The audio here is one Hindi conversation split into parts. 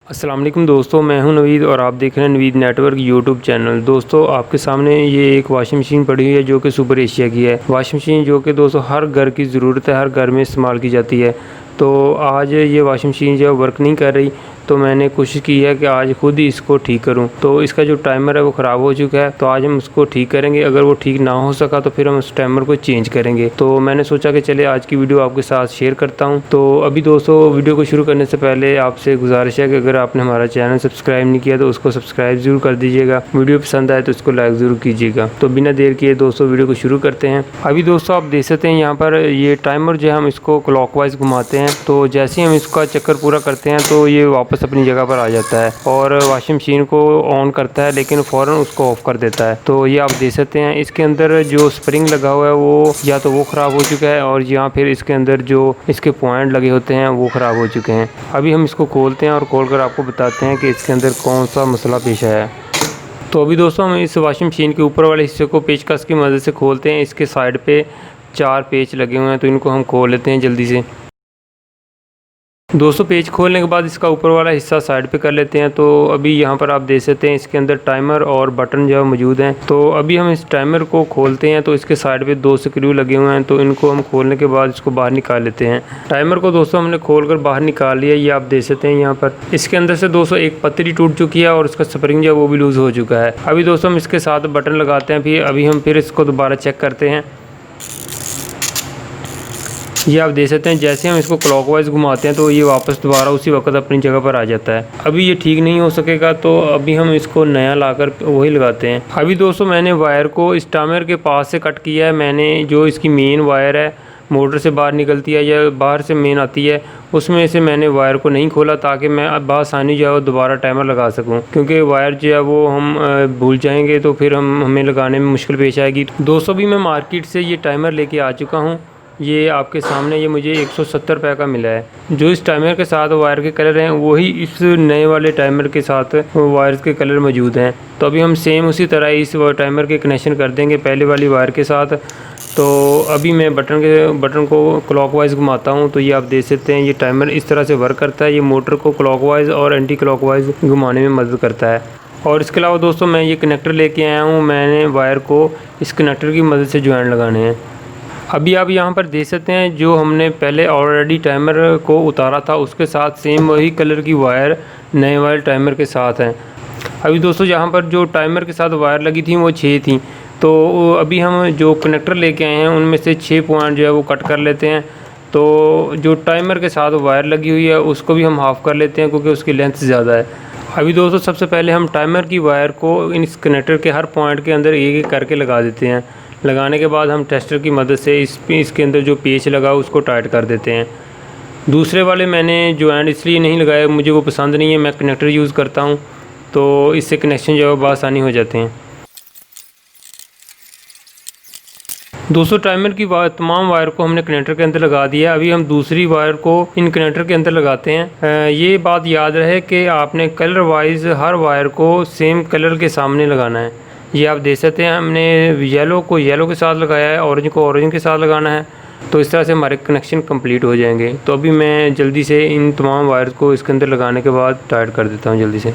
अस्सलाम वालेकुम दोस्तों, मैं हूं नवीद और आप देख रहे हैं नवीद नेटवर्क यूट्यूब चैनल। दोस्तों आपके सामने ये एक वॉशिंग मशीन पड़ी हुई है जो कि सुपर एशिया की है। वॉशिंग मशीन जो कि दोस्तों हर घर की ज़रूरत है, हर घर में इस्तेमाल की जाती है। तो आज ये वॉशिंग मशीन जो है वर्क नहीं कर रही, तो मैंने कोशिश की है कि आज ख़ुद ही इसको ठीक करूं। तो इसका जो टाइमर है वो ख़राब हो चुका है, तो आज हम उसको ठीक करेंगे। अगर वो ठीक ना हो सका तो फिर हम उस टाइमर को चेंज करेंगे। तो मैंने सोचा कि चले आज की वीडियो आपके साथ शेयर करता हूं। तो अभी दोस्तों वीडियो को शुरू करने से पहले आपसे गुजारिश है कि अगर आपने हमारा चैनल सब्सक्राइब नहीं किया तो उसको सब्सक्राइब ज़रूर कर दीजिएगा। वीडियो पसंद आए तो उसको लाइक ज़रूर कीजिएगा। तो बिना देर किए दोस्तों वीडियो को शुरू करते हैं। अभी दोस्तों आप देख सकते हैं यहाँ पर ये टाइमर जो है हम इसको क्लॉकवाइज घुमाते हैं, तो जैसे ही हम इसका चक्कर पूरा करते हैं तो ये वापस अपनी जगह पर आ जाता है और वॉशिंग मशीन को ऑन करता है, लेकिन फ़ौरन उसको ऑफ कर देता है। तो ये आप देख सकते हैं इसके अंदर जो स्प्रिंग लगा हुआ है वो या तो वो ख़राब हो चुका है और या फिर इसके अंदर जो इसके पॉइंट लगे होते हैं वो ख़राब हो चुके हैं। अभी हम इसको खोलते हैं और खोल कर आपको बताते हैं कि इसके अंदर कौन सा मसला पेश आया है। तो अभी दोस्तों हम इस वॉशिंग मशीन के ऊपर वाले हिस्से को पेचकस की मदद से खोलते हैं। इसके साइड पे 4 पेच लगे हुए हैं, तो इनको हम खोल लेते हैं जल्दी से। दोस्तों पेज खोलने के बाद इसका ऊपर वाला हिस्सा साइड पे कर लेते हैं। तो अभी यहाँ पर आप देख सकते हैं इसके अंदर टाइमर और बटन जो है मौजूद हैं। तो अभी हम इस टाइमर को खोलते हैं, तो इसके साइड पे 2 स्क्रू लगे हुए हैं, तो इनको हम खोलने के बाद इसको बाहर निकाल लेते हैं। टाइमर को दोस्तों हमने खोल कर बाहर निकाल लिया, ये आप देख सकते हैं यहाँ पर। इसके अंदर से दोस्तों एक पतरी टूट चुकी है और उसका स्प्रिंग जो है वो भी लूज़ हो चुका है। अभी दोस्तों हम इसके साथ बटन लगाते हैं, अभी हम फिर इसको दोबारा चेक करते हैं। ये आप देख सकते हैं जैसे हम इसको क्लॉकवाइज घुमाते हैं तो ये वापस दोबारा उसी वक्त अपनी जगह पर आ जाता है। अभी ये ठीक नहीं हो सकेगा, तो अभी हम इसको नया लाकर वही लगाते हैं। अभी दोस्तों मैंने वायर को इस टाइमर के पास से कट किया है। मैंने जो इसकी मेन वायर है मोटर से बाहर निकलती है या बाहर से मेन आती है, उसमें से मैंने वायर को नहीं खोला ताकि मैं अब आसानी जो है वो दोबारा टाइमर लगा सकूं, क्योंकि वायर जो है वो हम भूल जाएंगे तो फिर हमें लगाने में मुश्किल पेश आएगी। दोस्तों भी मैं मार्केट से ये टाइमर लेके आ चुका हूँ। ये आपके सामने ये मुझे 170 रुपये का मिला है। जो इस टाइमर के साथ वायर के कलर हैं वही इस नए वाले टाइमर के साथ वायर के कलर मौजूद हैं। तो अभी हम सेम उसी तरह इस टाइमर के कनेक्शन कर देंगे पहले वाली वायर के साथ। तो अभी मैं बटन को क्लॉकवाइज घुमाता हूँ, तो ये आप देख सकते हैं ये टाइमर इस तरह से वर्क करता है। ये मोटर को क्लॉकवाइज और एंटी क्लॉकवाइज घुमाने में मदद करता है। और इसके अलावा दोस्तों मैं ये कनेक्टर लेके आया हूँ। मैंने वायर को इस कनेक्टर की मदद से ज्वाइन लगाने हैं। अभी आप यहाँ पर देख सकते हैं जो हमने पहले ऑलरेडी टाइमर को उतारा था उसके साथ सेम वही कलर की वायर नए वाले टाइमर के साथ हैं। अभी दोस्तों यहाँ पर जो टाइमर के साथ वायर लगी थी वो 6 थी, तो अभी हम जो कनेक्टर लेके आए हैं उनमें से 6 पॉइंट जो है वो कट कर लेते हैं। तो जो टाइमर के साथ वायर लगी हुई है उसको भी हम हाफ़ कर लेते हैं क्योंकि उसकी लेंथ ज़्यादा है। अभी दोस्तों सबसे पहले हम टाइमर की वायर को इस कनेक्टर के हर पॉइंट के अंदर एक एक करके लगा देते हैं। लगाने के बाद हम टेस्टर की मदद से इसके अंदर जो पेच लगा उसको टाइट कर देते हैं। दूसरे वाले मैंने जॉइंट इसलिए नहीं लगाया, मुझे वो पसंद नहीं है, मैं कनेक्टर यूज़ करता हूँ, तो इससे कनेक्शन जो है बआसानी हो जाते हैं। दोस्तों टाइमर की तमाम वायर को हमने कनेक्टर के अंदर लगा दिया। अभी हम दूसरी वायर को इन कनेक्टर के अंदर लगाते हैं। ये बात याद रहे कि आपने कलर वाइज हर वायर को सेम कलर के सामने लगाना है। ये आप देख सकते हैं हमने येलो को येलो के साथ लगाया है, ऑरेंज को ऑरेंज के साथ लगाना है, तो इस तरह से हमारे कनेक्शन कंप्लीट हो जाएंगे। तो अभी मैं जल्दी से इन तमाम वायर्स को इसके अंदर लगाने के बाद टाइट कर देता हूँ जल्दी से।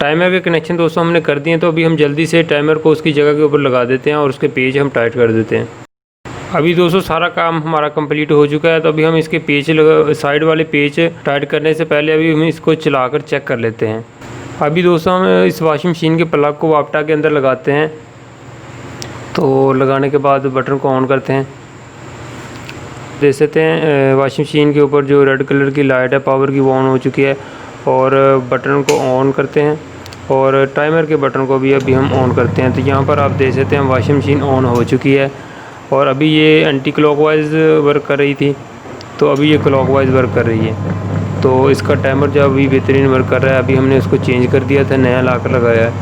टाइमर के कनेक्शन दोस्तों हमने कर दिए, तो अभी हम जल्दी से टाइमर को उसकी जगह के ऊपर लगा देते हैं और उसके पेज हम टाइट कर देते हैं। अभी दोस्तों सारा काम हमारा कंप्लीट हो चुका है, तो अभी हम इसके पेज साइड वाले पेज टाइट करने से पहले अभी हम इसको चलाकर चेक कर लेते हैं। अभी दोस्तों हम इस वॉशिंग मशीन के प्लग को वापटा के अंदर लगाते हैं। तो लगाने के बाद बटन को ऑन करते हैं। देख सकते हैं वॉशिंग मशीन के ऊपर जो रेड कलर की लाइट है पावर की वो ऑन हो चुकी है, और बटन को ऑन करते हैं और टाइमर के बटन को भी अभी हम ऑन करते हैं। तो यहाँ पर आप देख सकते हैं वॉशिंग मशीन ऑन हो चुकी है और अभी ये एंटी क्लॉकवाइज वर्क कर रही थी, तो अभी ये क्लॉकवाइज वर्क कर रही है। तो इसका टाइमर जो अभी बेहतरीन वर्क कर रहा है। अभी हमने उसको चेंज कर दिया था, नया लाकर लगाया है।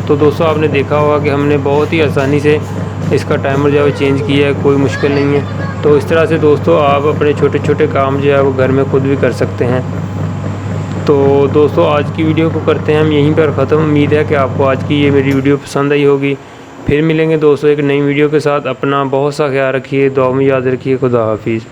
तो दोस्तों आपने देखा होगा कि हमने बहुत ही आसानी से इसका टाइमर जो है चेंज किया है, कोई मुश्किल नहीं है। तो इस तरह से दोस्तों आप अपने छोटे छोटे काम जो है वो घर में खुद भी कर सकते हैं। तो दोस्तों आज की वीडियो को करते हैं हम यहीं पर ख़त्म। उम्मीद है कि आपको आज की ये मेरी वीडियो पसंद आई होगी। फिर मिलेंगे दोस्तों एक नई वीडियो के साथ। अपना बहुत सा ख्याल रखिए, दुआ में याद रखिए। खुदा हाफिज़।